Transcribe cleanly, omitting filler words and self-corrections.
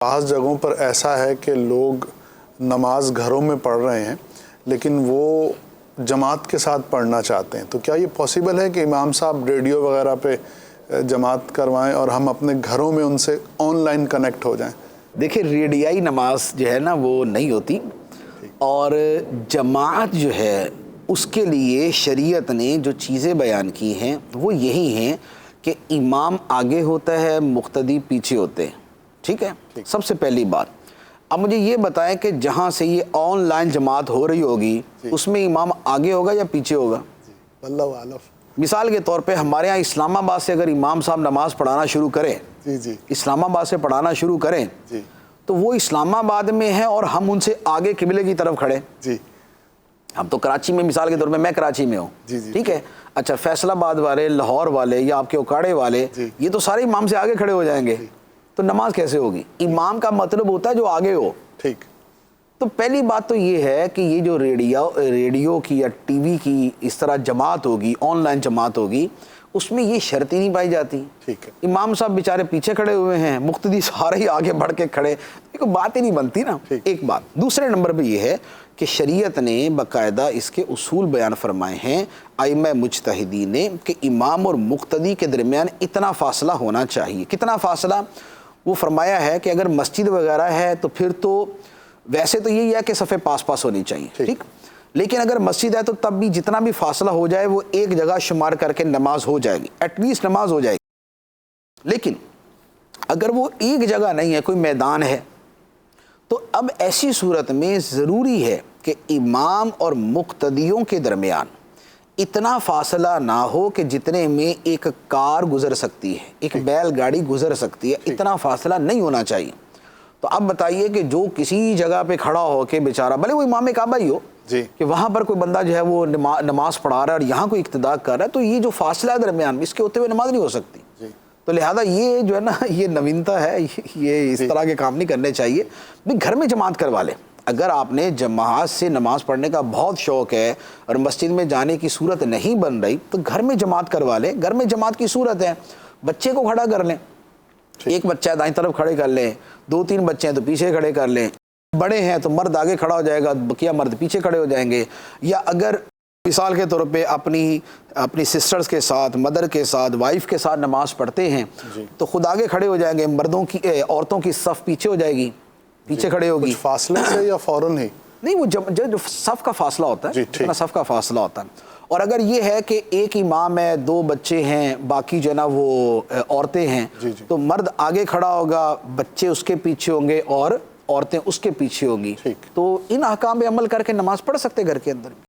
بعض جگہوں پر ایسا ہے کہ لوگ نماز گھروں میں پڑھ رہے ہیں لیکن وہ جماعت کے ساتھ پڑھنا چاہتے ہیں، تو کیا یہ پاسبل ہے کہ امام صاحب ریڈیو وغیرہ پہ جماعت کروائیں اور ہم اپنے گھروں میں ان سے آن لائن کنیکٹ ہو جائیں؟ دیکھیں، ریڈیائی نماز جو ہے نا وہ نہیں ہوتی، اور جماعت جو ہے اس کے لیے شریعت نے جو چیزیں بیان کی ہیں وہ یہی ہیں کہ امام آگے ہوتا ہے، مقتدی پیچھے ہوتے ہیں. ٹھیک ہے، سب سے پہلی بات. اب مجھے یہ بتائیں کہ جہاں سے یہ آن لائن جماعت ہو رہی ہوگی اس میں امام آگے ہوگا یا پیچھے ہوگا؟ اللہ عالم. مثال کے طور پہ ہمارے ہاں اسلام آباد سے اگر امام صاحب نماز پڑھانا شروع کریں، اسلام آباد سے پڑھانا شروع کریں تو وہ اسلام آباد میں ہیں اور ہم ان سے آگے قبلے کی طرف کھڑے. ہم تو کراچی میں، مثال کے طور پہ میں کراچی میں ہوں، ٹھیک ہے، اچھا فیصل آباد والے، لاہور والے یا آپ کے اکاڑے والے یہ تو سارے امام سے آگے کھڑے ہو جائیں گے، تو نماز کیسے ہوگی؟ امام کا مطلب ہوتا ہے جو آگے ہو. ٹھیک. تو پہلی بات تو یہ ہے کہ یہ جو ریڈیو کی یا ٹی وی کی اس طرح جماعت ہوگی، آن لائن جماعت ہوگی، اس میں یہ شرطیں نہیں پائی جاتی. ٹھیک ہے، امام صاحب بیچارے پیچھے کھڑے ہوئے ہیں، مقتدی سارے ہی آگے بڑھ کے کھڑے، یہ کوئی بات ہی نہیں بنتی نا. ایک بات. دوسرے نمبر پہ یہ ہے کہ شریعت نے باقاعدہ اس کے اصول بیان فرمائے ہیں ائمہ مجتہدین نے کہ امام اور مقتدی کے درمیان اتنا فاصلہ ہونا چاہیے. کتنا فاصلہ؟ وہ فرمایا ہے کہ اگر مسجد وغیرہ ہے تو پھر تو ویسے تو یہی ہے کہ صفیں پاس پاس ہونی چاہیے، ٹھیک، لیکن اگر مسجد ہے تو تب بھی جتنا بھی فاصلہ ہو جائے وہ ایک جگہ شمار کر کے نماز ہو جائے گی، ایٹ لیسٹ نماز ہو جائے گی. لیکن اگر وہ ایک جگہ نہیں ہے، کوئی میدان ہے، تو اب ایسی صورت میں ضروری ہے کہ امام اور مقتدیوں کے درمیان اتنا فاصلہ نہ ہو کہ جتنے میں ایک کار گزر سکتی ہے، ایک بیل گاڑی گزر سکتی ہے، اتنا فاصلہ نہیں ہونا چاہیے. تو اب بتائیے کہ جو کسی جگہ پہ کھڑا ہو کے بیچارہ، بھلے وہ امام کعبہ ہی ہو، کہ وہاں پر کوئی بندہ جو ہے وہ نماز پڑھا رہا ہے اور یہاں کوئی اقتداء کر رہا ہے، تو یہ جو فاصلہ ہے درمیان اس کے ہوتے ہوئے نماز نہیں ہو سکتی. تو لہذا یہ جو ہے نا یہ نوینتا ہے، یہ اس طرح کے کام نہیں کرنے چاہیے. بھی گھر میں جماعت کروا لیں. اگر آپ نے جماعت سے نماز پڑھنے کا بہت شوق ہے اور مسجد میں جانے کی صورت نہیں بن رہی تو گھر میں جماعت کروا لیں. گھر میں جماعت کی صورت ہے، بچے کو کھڑا کر لیں، ایک بچہ دائیں طرف کھڑے کر لیں، 2-3 بچے ہیں تو پیچھے کھڑے کر لیں، بڑے ہیں تو مرد آگے کھڑا ہو جائے گا، بقیہ مرد پیچھے کھڑے ہو جائیں گے. یا اگر مثال کے طور پہ اپنی سسٹرز کے ساتھ، مدر کے ساتھ، وائف کے ساتھ نماز پڑھتے ہیں تو خود آگے کھڑے ہو جائیں گے، عورتوں کی صف پیچھے ہو جائے گی، پیچھے کھڑے ہوگی. فاصلے سے یا فوراً ہی؟ نہیں، وہ جو صف کا فاصلہ ہوتا ہے، جتنا صف کا فاصلہ ہوتا ہے. اور اگر یہ ہے کہ ایک امام ہے، 2 بچے ہیں، باقی جو ہے نا وہ عورتیں ہیں، تو مرد آگے کھڑا ہوگا، بچے اس کے پیچھے ہوں گے اور عورتیں اس کے پیچھے ہوں گی. تو ان احکام پہ عمل کر کے نماز پڑھ سکتے گھر کے اندر.